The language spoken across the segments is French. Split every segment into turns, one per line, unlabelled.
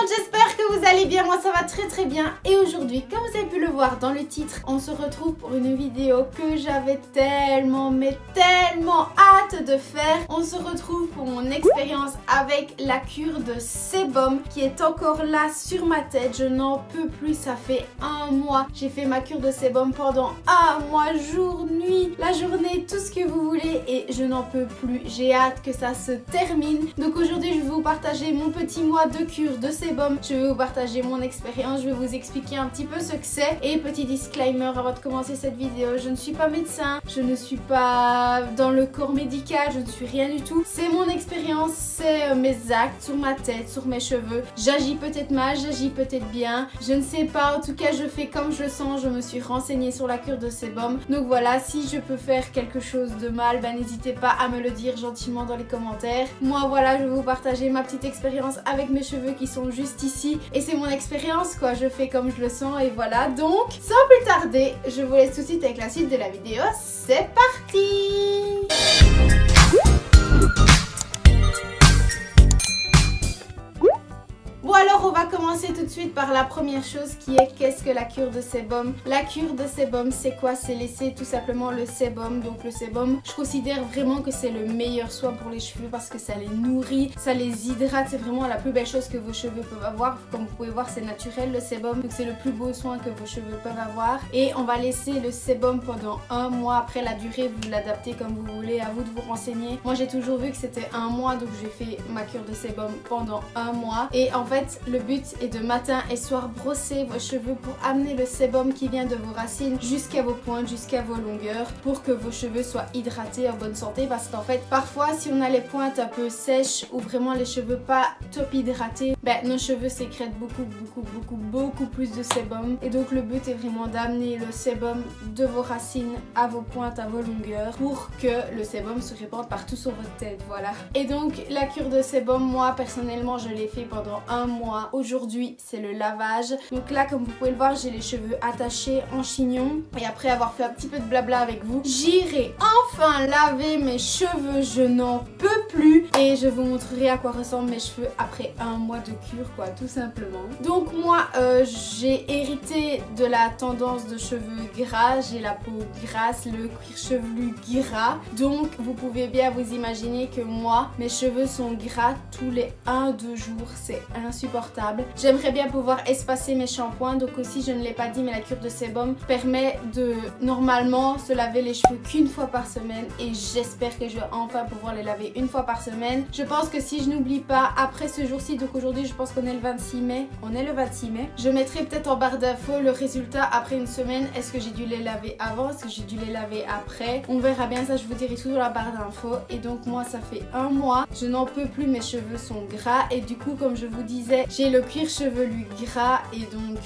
monde, j'espère que vous allez bien, moi ça va très bien. Et aujourd'hui, comme vous avez pu le voir dans le titre, on se retrouve pour une vidéo que j'avais tellement hâte de faire. On se retrouve pour mon expérience avec la cure de sébum qui est encore là sur ma tête. Je n'en peux plus, ça fait un mois. J'ai fait ma cure de sébum pendant un mois, jour, nuit, la journée, tout ce que vous voulez et je n'en peux plus. J'ai hâte que ça se termine. Donc aujourd'hui, je vais vous partager mon petit mois de cure de sébum. Je vais vous partager mon expérience, je vais vous expliquer un petit peu ce que c'est. Et petit disclaimer avant de commencer cette vidéo, je ne suis pas médecin, je ne suis pas dans le corps médical, je ne suis rien du tout. C'est mon expérience, c'est mes actes sur ma tête, sur mes cheveux. J'agis peut-être mal, j'agis peut-être bien, je ne sais pas. En tout cas, je fais comme je le sens. Je me suis renseignée sur la cure de sébum. Donc voilà, si je peux faire quelque chose de mal, bah, n'hésitez pas à me le dire gentiment dans les commentaires. Moi voilà, je vais vous partager ma petite expérience avec mes cheveux qui sont juste ici. Et c'est mon expérience quoi, je fais comme je le sens et voilà. Donc, sans plus tarder, je vous laisse tout de suite avec la suite de la vidéo. C'est parti! Bon alors on va commencer tout de suite par la première chose qui est qu'est-ce que la cure de sébum. La cure de sébum c'est quoi? C'est laisser tout simplement le sébum. Donc le sébum, je considère vraiment que c'est le meilleur soin pour les cheveux parce que ça les nourrit, ça les hydrate. C'est vraiment la plus belle chose que vos cheveux peuvent avoir. Comme vous pouvez voir, c'est naturel le sébum, donc c'est le plus beau soin que vos cheveux peuvent avoir. Et on va laisser le sébum pendant un mois. Après la durée, vous l'adaptez comme vous voulez, à vous de vous renseigner. Moi j'ai toujours vu que c'était un mois, donc j'ai fait ma cure de sébum pendant un mois. Et en fait, le but est de matin et soir brosser vos cheveux pour amener le sébum qui vient de vos racines jusqu'à vos pointes, jusqu'à vos longueurs pour que vos cheveux soient hydratés, en bonne santé. Parce qu'en fait, parfois, si on a les pointes un peu sèches ou vraiment les cheveux pas top hydratés, ben, nos cheveux sécrètent beaucoup plus de sébum. Et donc, le but est vraiment d'amener le sébum de vos racines à vos pointes, à vos longueurs pour que le sébum se répande partout sur votre tête. Voilà. Et donc, la cure de sébum, moi, personnellement, je l'ai fait pendant un mois. Aujourd'hui, c'est le lavage. Donc là, comme vous pouvez le voir, j'ai les cheveux attachés en chignon. Et après avoir fait un petit peu de blabla avec vous, j'irai enfin laver mes cheveux. Je n'en peux plus. Et je vous montrerai à quoi ressemblent mes cheveux après un mois de cure, quoi, tout simplement. Donc moi, j'ai hérité de la tendance de cheveux gras. J'ai la peau grasse, le cuir chevelu gras. Donc, vous pouvez bien vous imaginer que moi, mes cheveux sont gras tous les 1-2 jours. C'est insupportable. J'aimerais bien pouvoir espacer mes shampoings, donc aussi je ne l'ai pas dit mais la cure de sébum permet de normalement se laver les cheveux qu'une fois par semaine et j'espère que je vais enfin pouvoir les laver une fois par semaine. Je pense que si je n'oublie pas après ce jour-ci, donc aujourd'hui je pense qu'on est le 26 mai, je mettrai peut-être en barre d'infos le résultat après une semaine. Est-ce que j'ai dû les laver avant, est-ce que j'ai dû les laver après? On verra bien, ça je vous dirai tout dans la barre d'infos. Et donc moi ça fait un mois, je n'en peux plus, mes cheveux sont gras et du coup comme je vous disais, j'ai le cuir chevelu gras et donc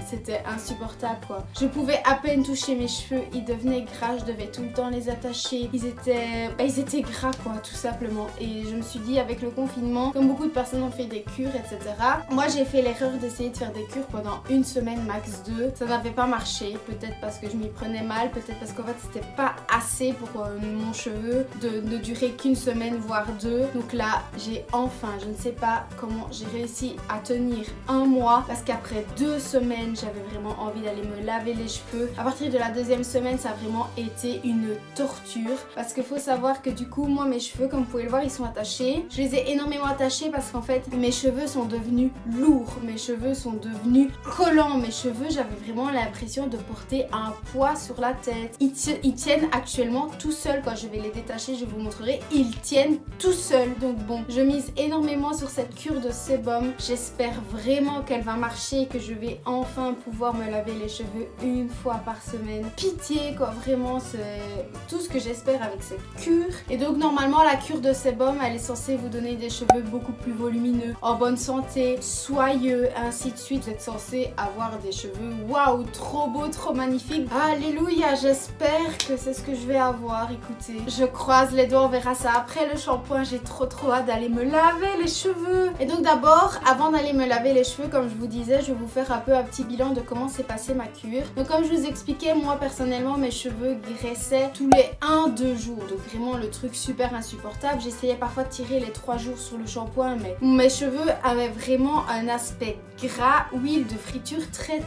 c'était insupportable quoi. Je pouvais à peine toucher mes cheveux, ils devenaient gras, je devais tout le temps les attacher. Ils étaient gras quoi, tout simplement. Et je me suis dit avec le confinement, comme beaucoup de personnes ont fait des cures, etc. Moi j'ai fait l'erreur d'essayer de faire des cures pendant une semaine, max 2. Ça n'avait pas marché, peut-être parce que je m'y prenais mal, peut-être parce qu'en fait c'était pas assez pour mon cheveu de ne durer qu'une semaine voire 2. Donc là j'ai enfin, je ne sais pas comment j'ai réussi à tenir un mois parce qu'après 2 semaines j'avais vraiment envie d'aller me laver les cheveux. À partir de la 2e semaine ça a vraiment été une torture parce qu'il faut savoir que du coup moi mes cheveux comme vous pouvez le voir ils sont attachés. Je les ai énormément attachés parce qu'en fait mes cheveux sont devenus lourds, mes cheveux sont devenus collants, mes cheveux j'avais vraiment l'impression de porter un poids sur la tête. Ils tiennent actuellement tout seuls. Quand je vais les détacher je vous montrerai, ils tiennent tout seuls. Donc bon, je mise énormément sur cette cure de sébum. J'espère vraiment qu'elle va marcher et que je vais enfin pouvoir me laver les cheveux une fois par semaine. Pitié quoi, vraiment c'est tout ce que j'espère avec cette cure. Et donc normalement la cure de sébum elle est censée vous donner des cheveux beaucoup plus volumineux, en bonne santé, soyeux, ainsi de suite. Vous êtes censé avoir des cheveux waouh, trop beaux, trop magnifiques. Alléluia, j'espère que c'est ce que je vais avoir. Écoutez, je croise les doigts, on verra ça après le shampoing. J'ai trop hâte d'aller me laver les cheveux. Et donc d'abord, avant d'aller me laver les cheveux, comme je vous disais, je vais vous faire un peu un petit bilan de comment s'est passée ma cure. Donc comme je vous expliquais, moi personnellement mes cheveux graissaient tous les 1-2 jours. Donc vraiment le truc super insupportable. J'essayais parfois de tirer les 3 jours sur le shampoing, mais mes cheveux avaient vraiment un aspect gras, huile de friture très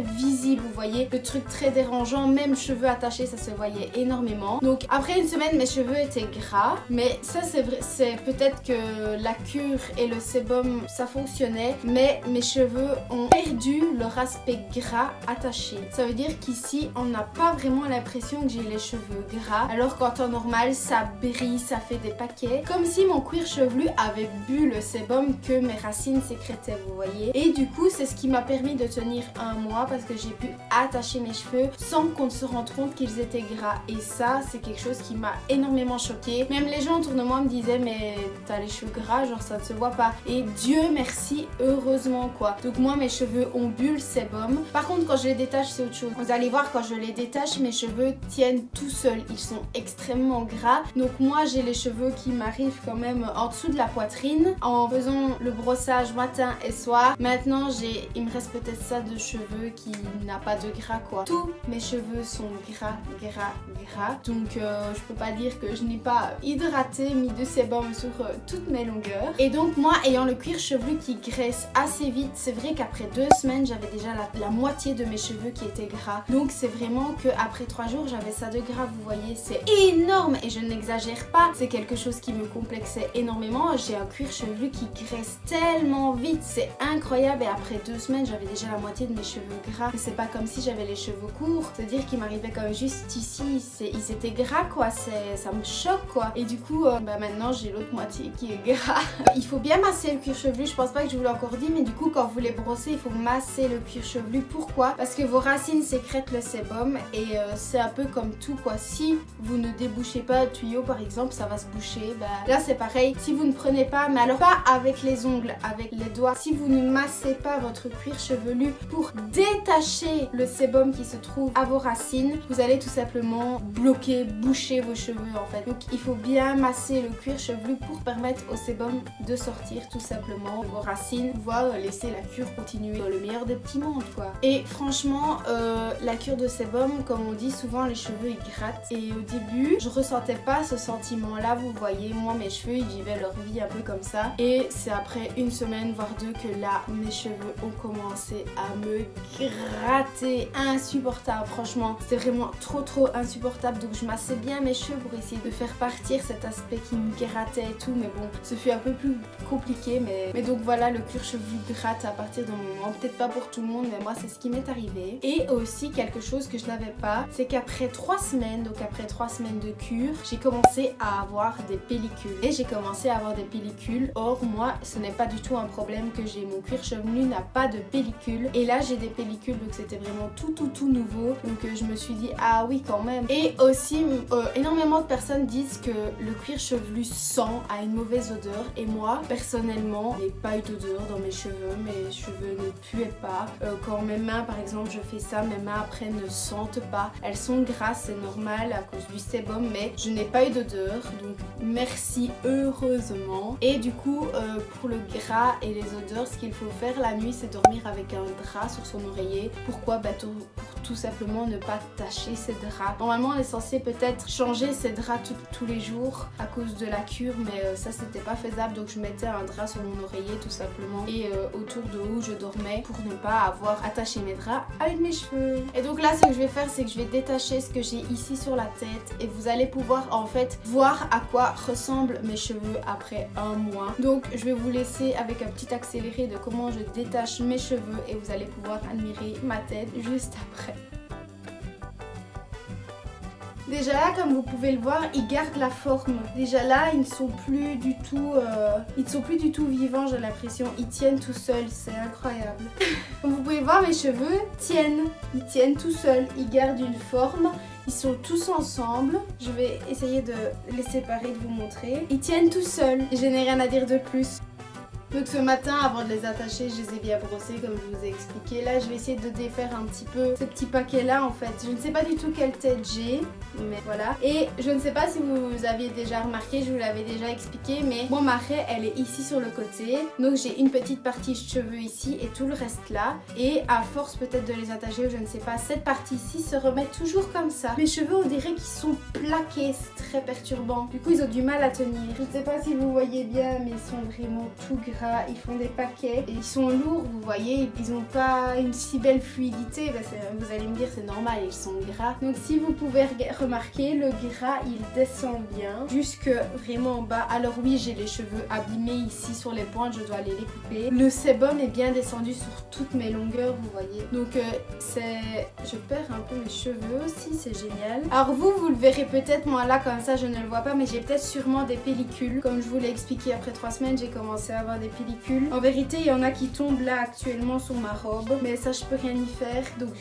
visible. Vous voyez, le truc très dérangeant, même cheveux attachés, ça se voyait énormément. Donc après une semaine, mes cheveux étaient gras, mais ça c'est vrai, c'est peut-être que la cure et le sébum ça fonctionnait, mais mes cheveux ont perdu leur aspect gras attaché. Ça veut dire qu'ici on n'a pas vraiment l'impression que j'ai les cheveux gras, alors qu'en temps normal ça brille, ça fait des paquets, comme si mon cuir chevelu avait bu le sébum que mes racines sécrétaient, vous voyez. Et du coup c'est ce qui m'a permis de tenir un mois, parce que j'ai pu attacher mes cheveux sans qu'on ne se rende compte qu'ils étaient gras. Et ça c'est quelque chose qui m'a énormément choquée. Même les gens autour de moi me disaient mais t'as les cheveux gras, genre ça ne se voit pas. Et Dieu merci, heureusement quoi. Donc moi mes cheveux ont bu le sébum. Par contre quand je les détache c'est autre chose. Vous allez voir, quand je les détache mes cheveux tiennent tout seuls. Ils sont extrêmement gras. Donc moi j'ai les cheveux qui m'arrivent quand même en dessous de la poitrine. En faisant le brossage matin et soir, maintenant il me reste peut-être ça de cheveux qui n'a pas de gras quoi. Tous mes cheveux sont gras. Donc je peux pas dire que je n'ai pas hydraté, mis de sébum sur toutes mes longueurs. Et donc moi ayant le cuir chevelu qui graisse assez vite, c'est vrai qu'après 2 semaines j'avais déjà la moitié de mes cheveux qui étaient gras. Donc c'est vraiment que après 3 jours j'avais ça de gras, vous voyez, c'est énorme et je n'exagère pas. C'est quelque chose qui me complexait énormément. J'ai un cuir chevelu qui graisse tellement vite, c'est incroyable. Et après 2 semaines j'avais déjà la moitié de mes cheveux gras. Et c'est pas comme si j'avais les cheveux courts, c'est-à-dire qu'ils m'arrivaient comme juste ici, ils étaient gras quoi, ça me choque quoi. Et du coup maintenant j'ai l'autre moitié qui est gras. Il faut bien masser le cuir chevelu, je pense pas que je vous l'ai encore dit, mais du coup quand vous les brossez il faut masser le cuir chevelu. Pourquoi? Parce que vos racines sécrètent le sébum et c'est un peu comme tout quoi. Si vous ne débouchez pas le tuyau par exemple, ça va se boucher. Là c'est pareil, si vous ne prenez pas, mais alors pas avec les ongles, avec les doigts, si vous ne massez pas votre cuir chevelu pour détacher le sébum qui se trouve à vos racines, vous allez tout simplement bloquer, boucher vos cheveux en fait. Donc il faut bien masser le cuir chevelu pour permettre au sébum de sortir tout simplement de vos racines, pouvoir laisser la cure continuer dans le meilleur des petits mondes quoi. Et franchement la cure de sébum, comme on dit souvent, les cheveux ils grattent, et au début je ressentais pas ce sentiment là, vous voyez, moi mes cheveux ils vivaient leur vie un peu comme ça, et c'est après 1 semaine voire 2 que là mes cheveux ont commencé à me gratter, insupportable, franchement c'était vraiment trop insupportable. Donc je massais bien mes cheveux pour essayer de faire partir cet aspect qui me grattait et tout, mais bon ce fut un peu plus compliqué, mais donc voilà, le cuir chevelu gratte à partir d'un moment, peut-être pas pour tout le monde mais moi c'est ce qui m'est arrivé. Et aussi quelque chose que je n'avais pas, c'est qu'après 3 semaines, donc après 3 semaines de cure, j'ai commencé à avoir des pellicules. Et j'ai commencé à avoir des pellicules. Or moi ce n'est pas du tout un problème que j'ai, mon cuir chevelu n'a pas de pellicule, et là j'ai des pellicules, donc c'était vraiment tout nouveau. Donc je me suis dit ah oui quand même. Et aussi énormément de personnes disent que le cuir chevelu sent, a une mauvaise odeur, et moi personnellement j'ai pas eu d'odeur dans mes cheveux ne puaient pas. Quand mes mains par exemple je fais ça, mes mains après ne sentent pas, elles sont grasses, c'est normal à cause du sébum, mais je n'ai pas eu d'odeur, donc merci heureusement. Et du coup pour le gras et les odeurs, ce qu'il faut faire la nuit c'est dormir avec un drap sur son oreiller. Pourquoi? Pour tout simplement ne pas tacher ses draps. Normalement on est censé peut-être changer ses draps tous les jours à cause de la cure, mais ça c'était pas faisable, donc je mettais un drap sur mon oreiller tout simplement, et autour de où je dormais, pour ne pas avoir attaché mes draps avec mes cheveux. Et donc là ce que je vais faire c'est que je vais détacher ce que j'ai ici sur la tête, et vous allez pouvoir en fait voir à quoi ressemblent mes cheveux après 1 mois. Donc je vais vous laisser avec un petit accéléré de comment je détache mes cheveux, et vous allez pouvoir admirer ma tête juste après. Déjà là, comme vous pouvez le voir, ils gardent la forme. Déjà là, ils ne sont plus du tout vivants, j'ai l'impression. Ils tiennent tout seuls, c'est incroyable. Comme vous pouvez voir, mes cheveux tiennent. Ils tiennent tout seuls. Ils gardent une forme. Ils sont tous ensemble. Je vais essayer de les séparer, de vous montrer. Ils tiennent tout seuls. Je n'ai rien à dire de plus. Donc ce matin, avant de les attacher, je les ai bien brossés comme je vous ai expliqué. Là, je vais essayer de défaire un petit peu ce petit paquet là en fait. Je ne sais pas du tout quelle tête j'ai, mais voilà. Et je ne sais pas si vous aviez déjà remarqué, je vous l'avais déjà expliqué, mais moi ma raie elle est ici sur le côté. Donc j'ai une petite partie cheveux ici et tout le reste là. Et à force peut-être de les attacher ou je ne sais pas, cette partie ici se remet toujours comme ça. Mes cheveux on dirait qu'ils sont plaqués, c'est très perturbant. Du coup ils ont du mal à tenir. Je ne sais pas si vous voyez bien, mais ils sont vraiment tout gras. Ils font des paquets et ils sont lourds, vous voyez. Ils n'ont pas une si belle fluidité. Ben, vous allez me dire c'est normal, ils sont gras. Donc si vous pouvez remarquer, le gras il descend bien jusque vraiment en bas. Alors oui, j'ai les cheveux abîmés ici sur les pointes, je dois aller les couper. Le sébum est bien descendu sur toutes mes longueurs, vous voyez. Donc je perds un peu mes cheveux aussi, c'est génial. Alors vous le verrez peut-être, moi là comme ça je ne le vois pas, mais j'ai peut-être sûrement des pellicules. Comme je vous l'ai expliqué, après 3 semaines j'ai commencé à avoir des pellicules. En vérité il y en a qui tombent là actuellement sur ma robe, mais ça je peux rien y faire. Donc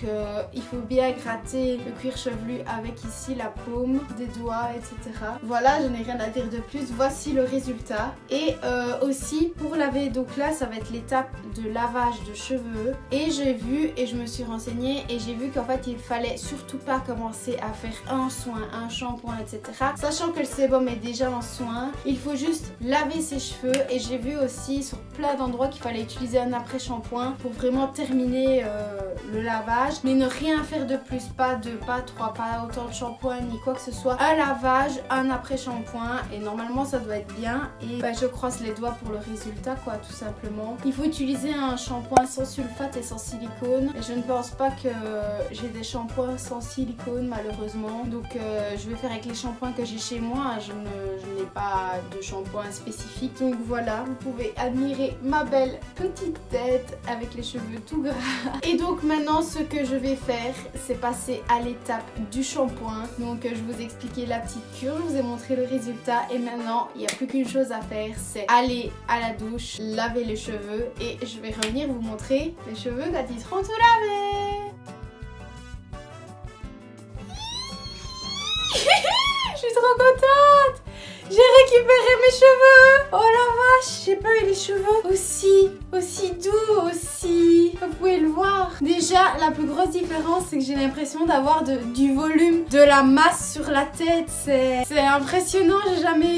il faut bien gratter le cuir chevelu avec ici la paume des doigts, etc. Voilà, je n'ai rien à dire de plus. Voici le résultat. Et aussi pour laver, donc là ça va être l'étape de lavage de cheveux. Et j'ai vu et je me suis renseignée et j'ai vu qu'en fait il fallait surtout pas commencer à faire un soin, un shampoing, etc. Sachant que le sébum est déjà en soin, il faut juste laver ses cheveux. Et j'ai vu aussi sur plein d'endroits qu'il fallait utiliser un après-shampoing pour vraiment terminer le lavage, mais ne rien faire de plus, pas 2, pas 3, pas autant de shampoing ni quoi que ce soit. Un lavage, un après-shampoing et normalement ça doit être bien. Et bah, je croise les doigts pour le résultat quoi, tout simplement. Il faut utiliser un shampoing sans sulfate et sans silicone. Et je ne pense pas que j'ai des shampoings sans silicone malheureusement. Donc je vais faire avec les shampoings que j'ai chez moi. Je n'ai pas de shampoing spécifique. Donc voilà, vous pouvez admirer ma belle petite tête avec les cheveux tout gras. Et donc maintenant ce que je vais faire, c'est passer à l'étape du shampoing. Donc je vous ai expliqué la petite cure, je vous ai montré le résultat et maintenant il n'y a plus qu'une chose à faire, c'est aller à la douche, laver les cheveux et je vais revenir vous montrer les cheveux quand ils seront tout lavés. Je suis trop contente! J'ai récupéré mes cheveux! Oh la vache, j'ai pas eu les cheveux aussi doux, aussi... Vous pouvez le voir. Déjà, la plus grosse différence, c'est que j'ai l'impression d'avoir du volume, de la masse sur la tête. C'est impressionnant,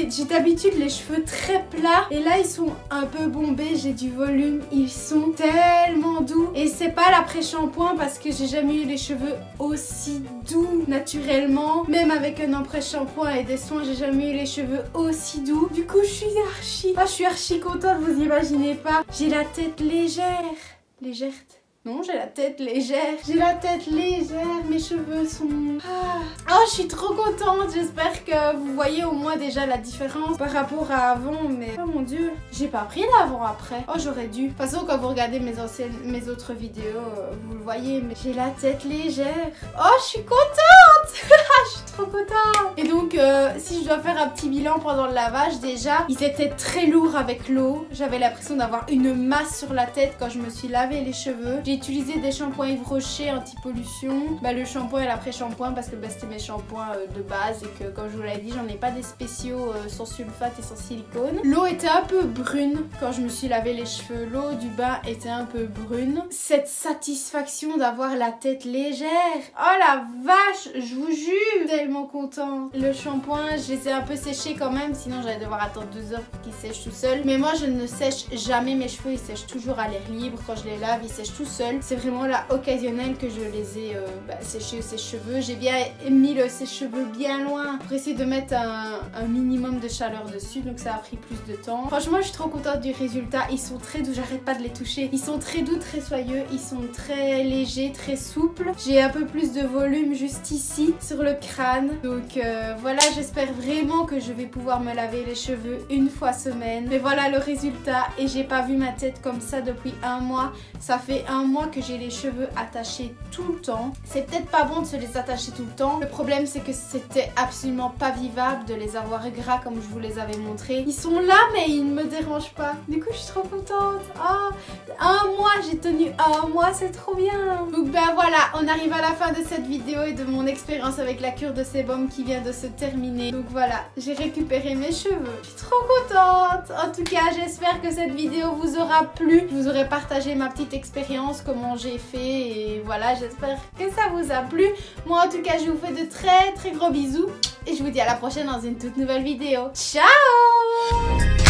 j'ai d'habitude les cheveux très plats. Et là, ils sont un peu bombés, j'ai du volume. Ils sont tellement doux. Et c'est pas l'après-shampoing parce que j'ai jamais eu les cheveux aussi doux naturellement. Même avec un après-shampoing et des soins, j'ai jamais eu les cheveux aussi doux. Du coup, je suis archi contente, vous imaginez pas. J'ai la tête légère. Légère. Non, j'ai la tête légère. J'ai la tête légère. Mes cheveux sont... Oh, je suis trop contente. J'espère que vous voyez au moins déjà la différence par rapport à avant. Mais oh mon dieu, j'ai pas pris l'avant-après. Oh, j'aurais dû. De toute façon, quand vous regardez mes autres vidéos, vous le voyez. Mais j'ai la tête légère. Oh, je suis contente. Je suis trop contente. Et donc, si je dois faire un petit bilan pendant le lavage, déjà, ils étaient très lourds avec l'eau. J'avais l'impression d'avoir une masse sur la tête quand je me suis lavé les cheveux. J'ai utilisé des shampoings Yves Rocher anti-pollution. Bah, le shampoing et l'après-shampoing parce que bah, c'était mes shampoings de base et que comme je vous l'avais dit, j'en ai pas des spéciaux sans sulfate et sans silicone. L'eau était un peu brune quand je me suis lavé les cheveux. L'eau du bain était un peu brune. Cette satisfaction d'avoir la tête légère. Oh la vache, je vous jure, tellement contente. Le shampoing, je les ai un peu séchés quand même, sinon j'allais devoir attendre 2 heures pour qu'ils sèchent tout seuls. Mais moi, je ne sèche jamais mes cheveux, ils sèchent toujours à l'air libre. Quand je les lave, ils sèchent tout seuls. C'est vraiment là occasionnel que je les ai séchés ses cheveux. J'ai bien mis le sèche-cheveux bien loin pour essayer de mettre un minimum de chaleur dessus, donc ça a pris plus de temps. Franchement, je suis trop contente du résultat. Ils sont très doux, j'arrête pas de les toucher. Ils sont très doux, très soyeux, ils sont très légers, très souples. J'ai un peu plus de volume juste ici, sur le crâne. Donc voilà, j'espère vraiment que je vais pouvoir me laver les cheveux une fois semaine. Mais voilà le résultat et j'ai pas vu ma tête comme ça depuis 1 mois. Ça fait 1 mois que j'ai les cheveux attachés tout le temps. C'est peut-être pas bon de se les attacher tout le temps. Le problème c'est que c'était absolument pas vivable de les avoir gras comme je vous les avais montré. Ils sont là mais ils ne me dérangent pas. Du coup je suis trop contente. Oh, 1 mois, j'ai tenu 1 mois, c'est trop bien. Donc ben voilà, on arrive à la fin de cette vidéo et de mon expérience avec la la cure de sébum qui vient de se terminer. Donc voilà, j'ai récupéré mes cheveux. Je suis trop contente. En tout cas, j'espère que cette vidéo vous aura plu. Je vous aurai partagé ma petite expérience, comment j'ai fait et voilà, j'espère que ça vous a plu. Moi en tout cas, je vous fais de très gros bisous et je vous dis à la prochaine dans une toute nouvelle vidéo. Ciao!